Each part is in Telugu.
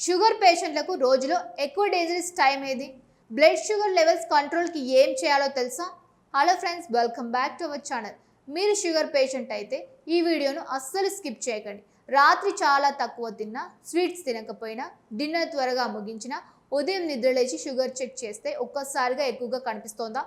షుగర్ పేషెంట్లకు రోజులో ఎక్కువ డేంజరస్ టైం ఏది? బ్లడ్ షుగర్ లెవెల్స్ కంట్రోల్కి ఏం చేయాలో తెలుసా? Hello friends, welcome back to our channel. మీరు షుగర్ పేషెంట్ అయితే ఈ వీడియోను అస్సలు స్కిప్ చేయకండి. రాత్రి చాలా తక్కువ తిన్నా, స్వీట్స్ తినకపోయినా, డిన్నర్ త్వరగా ముగించినా, ఉదయం నిద్రలేచి షుగర్ చెక్ చేస్తే ఒక్కసారిగా ఎక్కువగా కనిపిస్తోందా?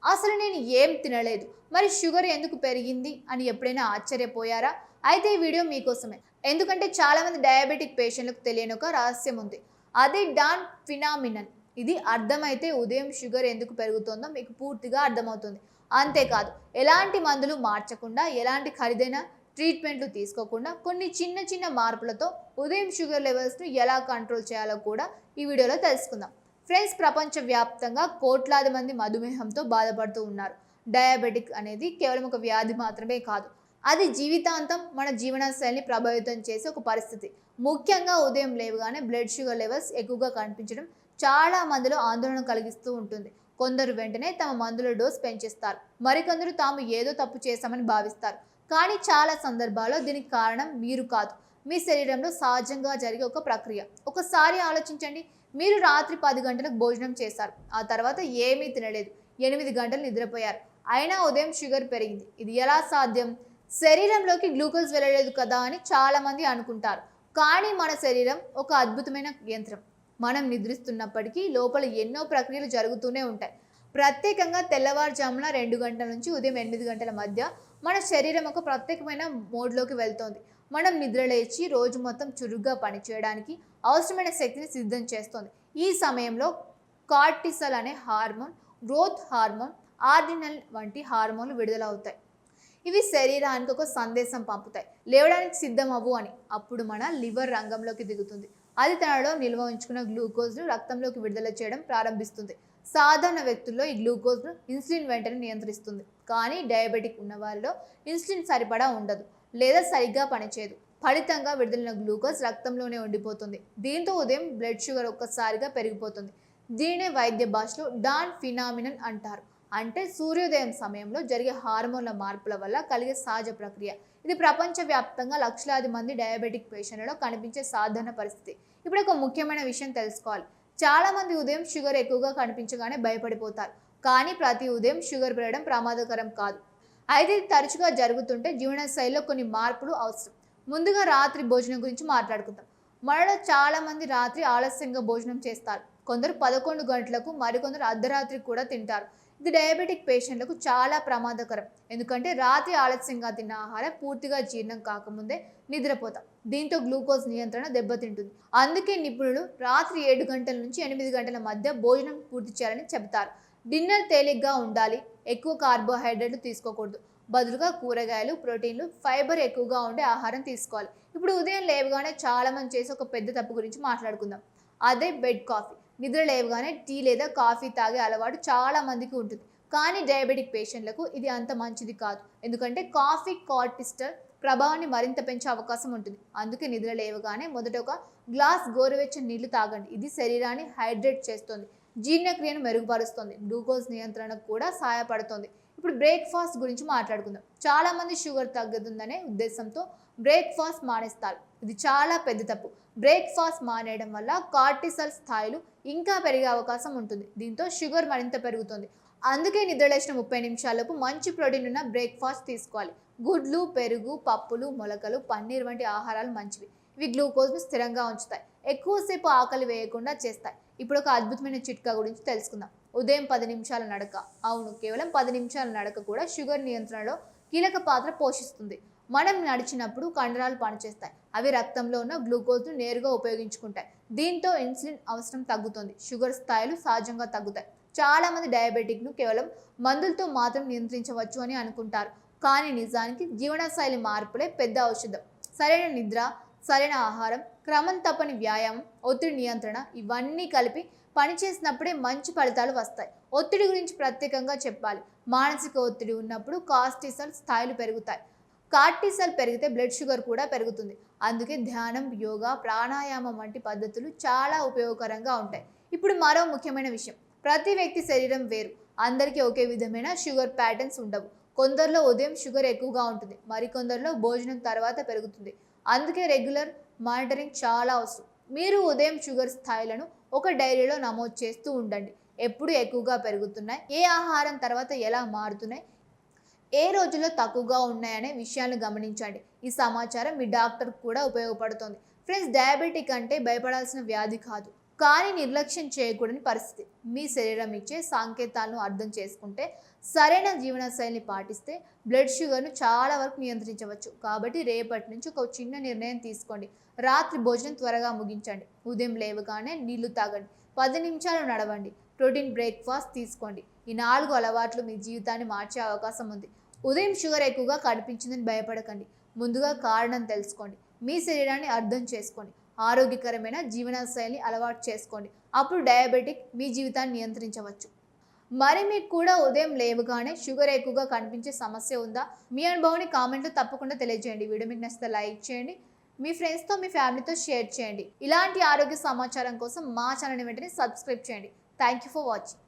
అసలు నేను ఏం తినలేదు, మరి షుగర్ ఎందుకు పెరిగింది అని ఎప్పుడైనా ఆశ్చర్యపోయారా? అయితే ఈ వీడియో మీకోసమే. ఎందుకంటే చాలామంది డయాబెటిక్ పేషెంట్లకు తెలియని ఒక రహస్యం ఉంది. అదే డాన్ ఫినామినన్. ఇది అర్థమైతే ఉదయం షుగర్ ఎందుకు పెరుగుతుందో మీకు పూర్తిగా అర్థమవుతుంది. అంతేకాదు, ఎలాంటి మందులు మార్చకుండా, ఎలాంటి ఖరీదైన ట్రీట్మెంట్లు తీసుకోకుండా కొన్ని చిన్న చిన్న మార్పులతో ఉదయం షుగర్ లెవెల్స్ను ఎలా కంట్రోల్ చేయాలో కూడా ఈ వీడియోలో తెలుసుకుందాం. ఫ్రెండ్స్, ప్రపంచవ్యాప్తంగా కోట్లాది మంది మధుమేహంతో బాధపడుతూ ఉన్నారు. డయాబెటిక్ అనేది కేవలం ఒక వ్యాధి మాత్రమే కాదు, అది జీవితాంతం మన జీవనశైలిని ప్రభావితం చేసే ఒక పరిస్థితి. ముఖ్యంగా ఉదయం లేవగానే బ్లడ్ షుగర్ లెవెల్స్ ఎక్కువగా కనిపించడం చాలా మందిలో ఆందోళన కలిగిస్తూ ఉంటుంది. కొందరు వెంటనే తమ మందుల డోస్ పెంచేస్తారు, మరికొందరు తాము ఏదో తప్పు చేశామని భావిస్తారు. కానీ చాలా సందర్భాల్లో దీనికి కారణం మీరు కాదు, మీ శరీరంలో సహజంగా జరిగే ఒక ప్రక్రియ. ఒకసారి ఆలోచించండి, మీరు రాత్రి 10 గంటలకు భోజనం చేశారు, ఆ తర్వాత ఏమీ తినలేదు, 8 గంటలు నిద్రపోయారు, అయినా ఉదయం షుగర్ పెరిగింది. ఇది ఎలా సాధ్యం? శరీరంలోకి గ్లూకోజ్ వెళ్ళలేదు కదా అని చాలామంది అనుకుంటారు. కానీ మన శరీరం ఒక అద్భుతమైన యంత్రం. మనం నిద్రిస్తున్నప్పటికీ లోపల ఎన్నో ప్రక్రియలు జరుగుతూనే ఉంటాయి. ప్రత్యేకంగా తెల్లవారుజామున 2 గంటల నుంచి ఉదయం 8 గంటల మధ్య మన శరీరం ఒక ప్రత్యేకమైన మోడ్లోకి వెళ్తోంది. మనం నిద్రలేచి రోజు మొత్తం చురుగ్గా పనిచేయడానికి అవసరమైన శక్తిని సిద్ధం చేస్తోంది. ఈ సమయంలో కార్టిసల్ అనే హార్మోన్, గ్రోత్ హార్మోన్, ఆర్డినల్ వంటి హార్మోన్లు విడుదలవుతాయి. ఇవి శరీరానికి ఒక సందేశం పంపుతాయి, లేవడానికి సిద్ధం అవ్వు అని. అప్పుడు మన లివర్ రంగంలోకి దిగుతుంది. అది తనలో నిల్వ ఉంచుకున్న గ్లూకోజ్ను రక్తంలోకి విడుదల చేయడం ప్రారంభిస్తుంది. సాధారణ వ్యక్తుల్లో ఈ గ్లూకోజ్ను ఇన్సులిన్ వెంటనే నియంత్రిస్తుంది. కానీ డయాబెటిక్ ఉన్న వారిలో ఇన్సులిన్ సరిపడా ఉండదు, లేదా సరిగ్గా పనిచేయదు. ఫలితంగా విడుదలైన గ్లూకోజ్ రక్తంలోనే ఉండిపోతుంది. దీంతో ఉదయం బ్లడ్ షుగర్ ఒక్కసారిగా పెరిగిపోతుంది. దీనినే వైద్య భాషలో డాన్ ఫినామినన్ అంటారు. అంటే సూర్యోదయం సమయంలో జరిగే హార్మోన్ల మార్పుల వల్ల కలిగే సహజ ప్రక్రియ. ఇది ప్రపంచవ్యాప్తంగా లక్షలాది మంది డయాబెటిక్ పేషెంట్లలో కనిపించే సాధారణ పరిస్థితి. ఇప్పుడు ఒక ముఖ్యమైన విషయం తెలుసుకోవాలి. చాలా మంది ఉదయం షుగర్ ఎక్కువగా కనిపించగానే భయపడిపోతారు. కానీ ప్రతి ఉదయం షుగర్ పెరగడం ప్రమాదకరం కాదు. అయితే ఇది తరచుగా జరుగుతుంటే జీవనశైలిలో కొన్ని మార్పులు అవసరం. ముందుగా రాత్రి భోజనం గురించి మాట్లాడుకుందాం. మనలో చాలా మంది రాత్రి ఆలస్యంగా భోజనం చేస్తారు. కొందరు 11 గంటలకు, మరికొందరు అర్ధరాత్రి కూడా తింటారు. ఇది డయాబెటిక్ పేషెంట్లకు చాలా ప్రమాదకరం. ఎందుకంటే రాత్రి ఆలస్యంగా తిన్న ఆహారం పూర్తిగా జీర్ణం కాకముందే నిద్రపోతాం. దీంతో గ్లూకోజ్ నియంత్రణ దెబ్బతింటుంది. అందుకే నిపుణులు రాత్రి 7 గంటల నుంచి 8 గంటల మధ్య భోజనం పూర్తి చేయాలని చెబుతారు. డిన్నర్ తేలిగ్గా ఉండాలి, ఎక్కువ కార్బోహైడ్రేట్లు తీసుకోకూడదు. బదులుగా కూరగాయలు, ప్రోటీన్లు, ఫైబర్ ఎక్కువగా ఉండే ఆహారం తీసుకోవాలి. ఇప్పుడు ఉదయం లేవగానే చాలా మంది చేసే ఒక పెద్ద తప్పు గురించి మాట్లాడుకుందాం. అదే బెడ్ కాఫీ. నిద్ర లేవగానే టీ లేదా కాఫీ తాగే అలవాటు చాలా మందికి ఉంటుంది. కానీ డయాబెటిక్ పేషెంట్లకు ఇది అంత మంచిది కాదు. ఎందుకంటే కాఫీ కార్టిస్టల్ ప్రభావాన్ని మరింత పెంచే అవకాశం ఉంటుంది. అందుకే నిద్ర లేవగానే మొదట ఒక గ్లాస్ గోరువెచ్చని నీళ్లు తాగండి. ఇది శరీరాన్ని హైడ్రేట్ చేస్తుంది, జీర్ణక్రియను మెరుగుపరుస్తుంది, గ్లూకోజ్ నియంత్రణకు కూడా సహాయపడుతుంది. ఇప్పుడు బ్రేక్ఫాస్ట్ గురించి మాట్లాడుకుందాం. చాలా మంది షుగర్ తగ్గుతుందనే ఉద్దేశంతో బ్రేక్ఫాస్ట్ మానేస్తారు. ఇది చాలా పెద్ద తప్పు. బ్రేక్ఫాస్ట్ మానేయడం వల్ల కార్టిసల్ స్థాయిలు ఇంకా పెరిగే అవకాశం ఉంటుంది. దీంతో షుగర్ మరింత పెరుగుతుంది. అందుకే నిద్రలేచిన 30 నిమిషాలలోపు మంచి ప్రోటీన్ ఉన్న బ్రేక్ఫాస్ట్ తీసుకోవాలి. గుడ్లు, పెరుగు, పప్పులు, మొలకలు, పన్నీర్ వంటి ఆహారాలు మంచివి. ఇవి గ్లూకోజ్ను స్థిరంగా ఉంచుతాయి, ఎక్కువసేపు ఆకలి వేయకుండా చేస్తాయి. ఇప్పుడు ఒక అద్భుతమైన చిట్కా గురించి తెలుసుకుందాం. ఉదయం 10 నిమిషాల నడక. అవును, కేవలం 10 నిమిషాల నడక కూడా షుగర్ నియంత్రణలో కీలక పాత్ర పోషిస్తుంది. మనం నడిచినప్పుడు కండరాలు పనిచేస్తాయి. అవి రక్తంలో ఉన్న గ్లూకోజ్ను నేరుగా ఉపయోగించుకుంటాయి. దీంతో ఇన్సులిన్ అవసరం తగ్గుతుంది, షుగర్ స్థాయిలు సహజంగా తగ్గుతాయి. చాలా మంది డయాబెటిక్ను కేవలం మందులతో మాత్రం నియంత్రించవచ్చు అని అనుకుంటారు. కానీ నిజానికి జీవనశైలి మార్పులే పెద్ద ఔషధం. సరైన నిద్ర, సరైన ఆహారం, క్రమం తప్పని వ్యాయామం, ఒత్తిడి నియంత్రణ ఇవన్నీ కలిపి పనిచేసినప్పుడే మంచి ఫలితాలు వస్తాయి. ఒత్తిడి గురించి ప్రత్యేకంగా చెప్పాలి. మానసిక ఒత్తిడి ఉన్నప్పుడు కార్టిసల్ స్థాయిలు పెరుగుతాయి. కార్టిసల్ పెరిగితే బ్లడ్ షుగర్ కూడా పెరుగుతుంది. అందుకే ధ్యానం, యోగా, ప్రాణాయామం వంటి పద్ధతులు చాలా ఉపయోగకరంగా ఉంటాయి. ఇప్పుడు మరో ముఖ్యమైన విషయం, ప్రతి వ్యక్తి శరీరం వేరు. అందరికీ ఒకే విధమైన షుగర్ ప్యాటర్న్స్ ఉండవు. కొందరిలో ఉదయం షుగర్ ఎక్కువగా ఉంటుంది, మరికొందరిలో భోజనం తర్వాత పెరుగుతుంది. అందుకే రెగ్యులర్ మానిటరింగ్ చాలా అవసరం. మీరు ఉదయం షుగర్ స్థాయిలను ఒక డైరీలో నమోదు చేస్తూ ఉండండి. ఎప్పుడు ఎక్కువగా పెరుగుతున్నాయి, ఏ ఆహారం తర్వాత ఎలా మారుతున్నాయి, ఏ రోజుల్లో తక్కువగా ఉన్నాయనే విషయాలను గమనించండి. ఈ సమాచారం మీ డాక్టర్ కూడా ఉపయోగపడుతుంది. ఫ్రెండ్స్, డయాబెటిక్ అంటే భయపడాల్సిన వ్యాధి కాదు, కానీ నిర్లక్ష్యం చేయకూడని పరిస్థితి. మీ శరీరం ఇచ్చే సంకేతాలను అర్థం చేసుకుంటే, సరైన జీవనశైలిని పాటిస్తే బ్లడ్ షుగర్ను చాలా వరకు నియంత్రించవచ్చు. కాబట్టి రేపటి నుంచి ఒక చిన్న నిర్ణయం తీసుకోండి. రాత్రి భోజనం త్వరగా ముగించండి. ఉదయం లేవగానే నీళ్లు తాగండి. 10 నిమిషాలు నడవండి. ప్రోటీన్ బ్రేక్ఫాస్ట్ తీసుకోండి. ఈ 4 అలవాట్లు మీ జీవితాన్ని మార్చే అవకాశం ఉంది. ఉదయం షుగర్ ఎక్కువగా కనిపించిందని భయపడకండి. ముందుగా కారణం తెలుసుకోండి. మీ శరీరాన్ని అర్థం చేసుకోండి. ఆరోగ్యకరమైన జీవనశైలిని అలవాటు చేసుకోండి. అప్పుడు డయాబెటిక్ మీ జీవితాన్ని నియంత్రించవచ్చు. మరి మీకు కూడా ఉదయం లేవగానే షుగర్ ఎక్కువగా కనిపించే సమస్య ఉందా? మీ అనుభవాన్ని కామెంట్లో తప్పకుండా తెలియజేయండి. వీడియో మీకు నచ్చితే లైక్ చేయండి. మీ ఫ్రెండ్స్తో, మీ ఫ్యామిలీతో షేర్ చేయండి. ఇలాంటి ఆరోగ్య సమాచారం కోసం మా ఛానల్ని వెంటనే సబ్స్క్రైబ్ చేయండి. Thank you for watching.